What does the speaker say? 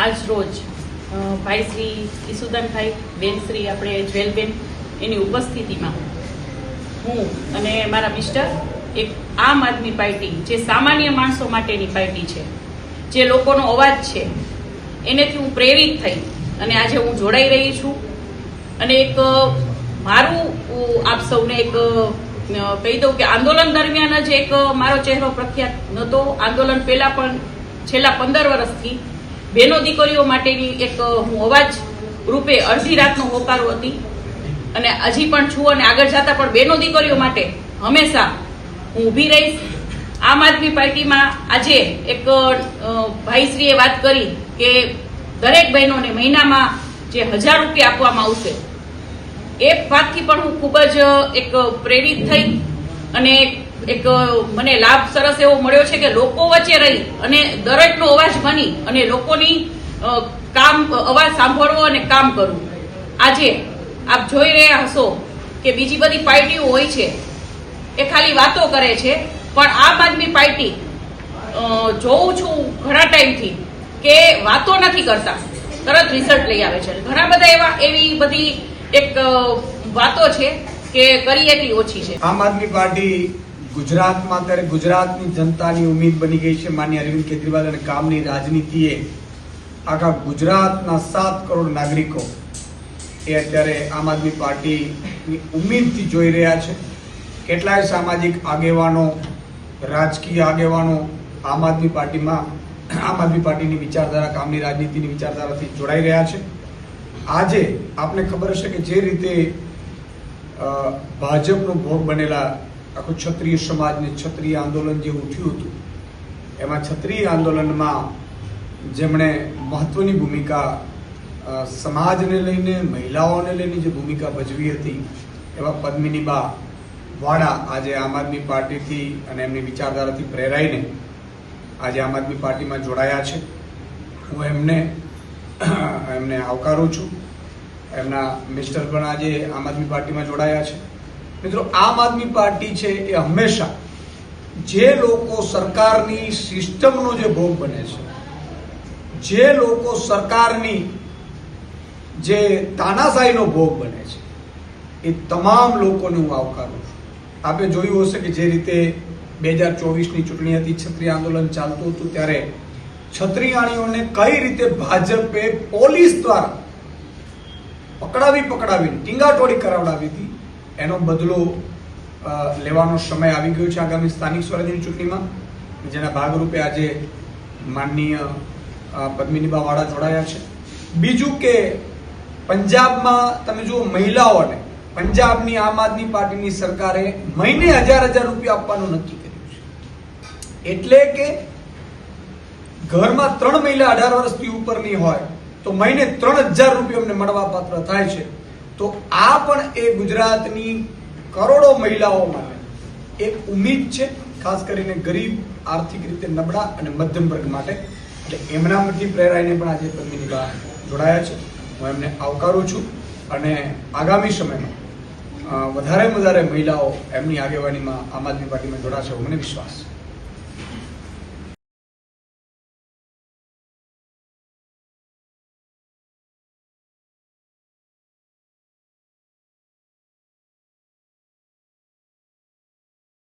આજ રોજ ભાઈ શ્રી ઈસુદાનભાઈ બેન શ્રી આપણે જ્વેલબેન એની ઉપસ્થિતિમાં હું અને મારા મિસ્ટર એક આમ આદમી પાર્ટી જે સામાન્ય માણસો માટેની પાર્ટી છે, જે લોકોનો અવાજ છે, એનેથી હું પ્રેરિત થઈ અને આજે હું જોડાઈ રહી છું. અને એક મારું આપ સૌને એક કહી દઉં કે આંદોલન દરમિયાન જ એક મારો ચહેરો પ્રખ્યાત નહોતો. આંદોલન પહેલા પણ છેલ્લા 15 વર્ષથી બહેનો દીકરીઓ માટેની એક હું અવાજ રૂપે અડધી રાતનો હોકારો હતી અને હજી પણ છું અને આગળ જતા પણ બહેનો દીકરીઓ માટે હંમેશા હું ઊભી રહીશ. આમ આદમી પાર્ટીમાં આજે એક ભાઈશ્રીએ વાત કરી કે દરેક બહેનોને મહિનામાં જે 1000 રૂપિયા આપવામાં આવશે, એ વાતથી પણ હું ખૂબ જ એક પ્રેરિત થઈ અને એક મને લાભ સરસ એવો મળ્યો છે કે લોકો વચ્ચે રહી અને દરેકનો અવાજ બની અને લોકોની અવાજ સાંભળવો અને કામ કરવું. આજે આપ જોઈ રહ્યા હશો કે બીજી બધી પાર્ટીઓ હોય છે એ ખાલી વાતો કરે છે, પણ આમ આદમી પાર્ટી જોઉં છું ઘણા ટાઈમથી કે વાતો નથી કરતા, તરત રિઝલ્ટ લઈ આવે છે. ઘણા બધા એવી બધી એક વાતો છે કે કરી એટલી ઓછી છે. આમ આદમી પાર્ટી ગુજરાતમાં અત્યારે ગુજરાતની જનતાની ઉમ્મીદ બની ગઈ છે. માનનીય અરવિંદ કેજરીવાલ અને કામની રાજનીતિએ આખા ગુજરાતના 7 કરોડ નાગરિકો એ અત્યારે આમ આદમી પાર્ટીની ઉમ્મીદથી જોઈ રહ્યા છે. કેટલાય સામાજિક આગેવાનો, રાજકીય આગેવાનો આમ આદમી પાર્ટીની વિચારધારા, કામની રાજનીતિની વિચારધારાથી જોડાઈ રહ્યા છે. આજે આપને ખબર હશે કે જે રીતે ભાજપનો ભોગ બનેલા આખું ક્ષત્રિય સમાજને ક્ષત્રિય આંદોલન જે ઉઠ્યું હતું, એમાં ક્ષત્રિય આંદોલનમાં જેમણે મહત્વની ભૂમિકા સમાજને લઈને, મહિલાઓને લઈને જે ભૂમિકા ભજવી હતી, એવા પદ્મિનીબા વાળા આજે આમ આદમી પાર્ટીથી અને એમની વિચારધારાથી પ્રેરાઈને આજે આમ આદમી પાર્ટીમાં જોડાયા છે. હું એમને આવકારું છું. એમના મિસ્ટર પણ આજે આમ આદમી પાર્ટીમાં જોડાયા છે. મિત્રો, આમ આદમી પાર્ટી છે એ હંમેશા જે લોકો સરકારની સિસ્ટમનો જે ભોગ બને છે, જે લોકો સરકારની જે તાનાશાહીનો ભોગ બને છે, એ તમામ લોકોને હું આવકારું છું. આપણે જોયું હશે કે જે રીતે 2024ની ચૂંટણી હતી, ક્ષત્રિય આંદોલન ચાલતું હતું, ત્યારે ક્ષત્રિયાણીઓને કઈ રીતે ભાજપે પોલીસ દ્વારા પકડાવીને ટીંગાટોળી કરાવડાવી હતી, એનો બદલો લેવાનો સમય આવી ગયો છે આગામી સ્થાનિક સ્વરાજ્યની ચૂંટણીમાં, જેના ભાગરૂપે આજે માનનીય પદ્મિનીબા વાળા જોડાયા છે. બીજું કે પંજાબમાં તમે જુઓ, મહિલાઓને પંજાબની આમ આદમી પાર્ટીની સરકારે મહિને 1000 રૂપિયા આપવાનું નક્કી કર્યું છે. એટલે કે ઘરમાં 3 મહિલા 18 વર્ષથી ઉપરની હોય તો મહિને 3000 રૂપિયા અમને મળવા પાત્ર થાય છે. તો આ પણ એ ગુજરાતની કરોડો મહિલાઓ માટે એક ઉમ્મીદ છે, ખાસ કરીને ગરીબ, આર્થિક રીતે નબળા અને મધ્યમ વર્ગ માટે. એટલે એમનામાંથી પ્રેરાઈને પણ આજે પદ્મિનીબા જોડાયા છે. હું એમને આવકારું છું અને આગામી સમયમાં વધારે મહિલાઓ એમની આગેવાનીમાં આમ આદમી પાર્ટીમાં જોડાશે, મને વિશ્વાસ છે.